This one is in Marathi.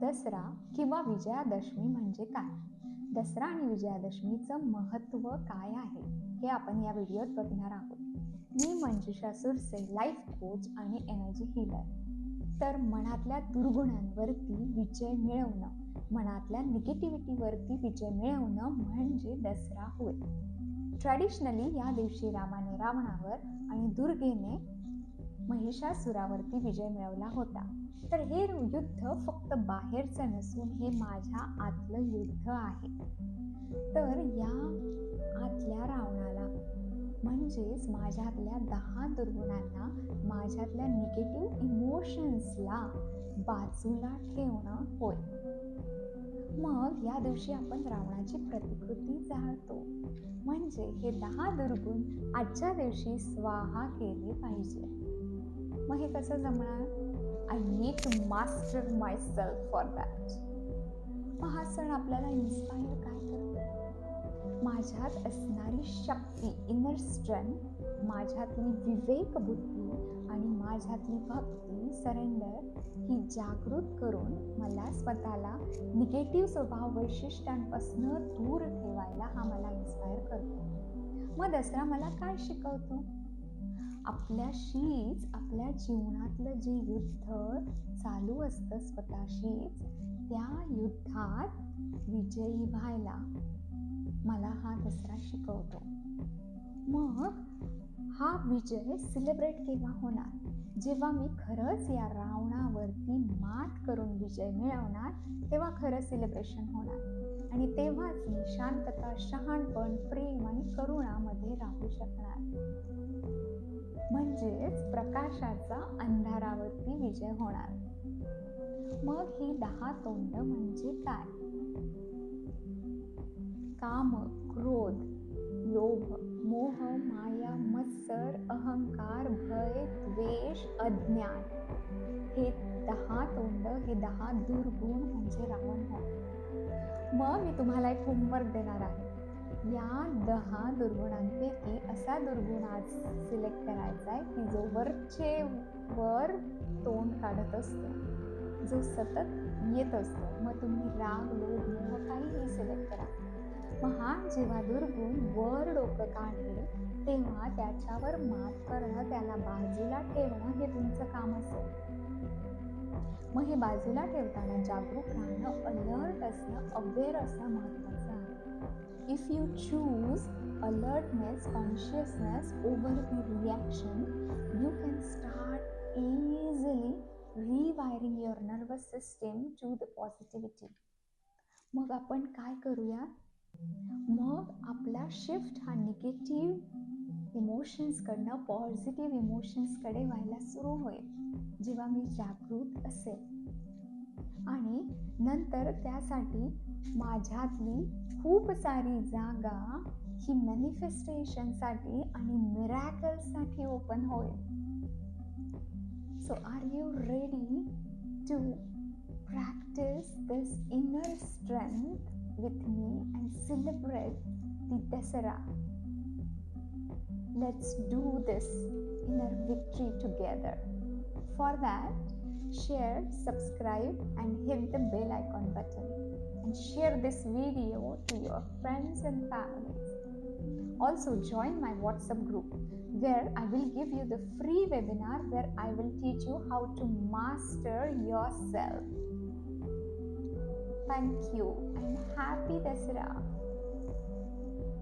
दसरा किंवा विजयादशमी म्हणजे काय? दसरा आणि विजयादशमीचं महत्त्व काय आहे हे आपण या व्हिडिओत बघणार आहोत. मी मंजुषा सुरसे, लाईफ कोच आणि एनर्जी हीलर. तर मनातल्या दुर्गुणांवरती विजय मिळवणं, मनातल्या निगेटिव्हिटीवरती विजय मिळवणं म्हणजे दसरा होय. ट्रॅडिशनली या दिवशी रामाने रावणावर आणि दुर्गेने महिषासुरावरती विजय मिळवला होता. तर हे युद्ध फक्त बाहेरचं नसून हे माझ्या आतलं युद्ध आहे. तर या आतल्या रावणाला म्हणजेच माझ्यातल्या 10 दुर्गुणांना, माझ्यातल्या निगेटिव्ह इमोशन्सला बाजूला ठेवणं होय. मग या दिवशी आपण रावणाची प्रतिकृती जाळतो, म्हणजे हे 10 दुर्गुण आजच्या दिवशी स्वाहा केले पाहिजे. मग हे कसं जमणार? I need to master myself for that. मग हा सण आपल्याला इन्स्पायर काय करतो? माझ्यात असणारी शक्ती, इनर स्ट्रेंथ, माझ्यातली विवेक बुद्धी आणि माझ्यातली भक्ती, सरेंडर ही जागृत करून मला स्वतःला निगेटिव्ह स्वभाव वैशिष्ट्यांपासून दूर ठेवायला हा मला इन्स्पायर करतो. मग दसरा मला काय शिकवतो? आपल्याशीच, आपल्या जीवनातलं जे युद्ध चालू असतं स्वतःशीच, त्या युद्धात विजयी व्हायला मला हा दसरा शिकवतो. मग हा विजय सेलिब्रेट केव्हा होणार? जेव्हा मी खरंच या रावणावरती मात करून विजय मिळवणार, तेव्हा खरं सेलिब्रेशन होणार. आणि तेव्हाच मी शांतता, शहाणपण, प्रेम आणि करुणामध्ये राहू शकणार. म्हणजेच प्रकाशाचा अंधारावरती विजय होणार. मग ही 10 तोंड म्हणजे काय? काम, क्रोध, लोभ, मोह, माया, मत्सर, अहंकार, भय, द्वेष, अज्ञान. हे 10 तोंड, हे 10 दुर्गुण म्हणजे रावण होय. मग मी तुम्हाला एक होमवर्क देणार आहे. या 10 दुर्गुणांपैकी असा दुर्गुण आज सिलेक्ट करायचा आहे की जो वरचे वर तोंड काढत असतो, जो सतत येत असतो. मग तुम्ही राग, लोभ, मोह काहीही सिलेक्ट करा. मग हा जेव्हा दुर्गुण वर डोकं काढेल तेव्हा त्याच्यावर मात करणं, त्याला बाजूला ठेवणं हे तुमचं काम असेल. मग हे बाजूला ठेवताना जागरूक राहणं, अलर्ट असणं, अवेअर असणं महत्त्वाचं आहे. If you choose alertness, consciousness over the reaction, you can start easily rewiring your nervous system to the positivity. मग आपण काय करूया? मग आपला शिफ्ट हा निगेटिव्ह इमोशन्सकडनं पॉझिटिव्ह इमोशन्सकडे व्हायला सुरू होईल, जेव्हा मी जागृत असेल. आणि नंतर त्यासाठी माझ्यातली खूप सारी जागा ही मॅनिफेस्टेशनसाठी आणि मिरॅकल्ससाठी ओपन होईल. So are you ready to practice this inner strength with me and celebrate the Dussehra? Let's do this inner victory together. For that, share, subscribe and hit the bell icon button and share this video to your friends and families. Also join my WhatsApp group where I will give you the free webinar where I will teach you how to master yourself. Thank you and happy Dasara.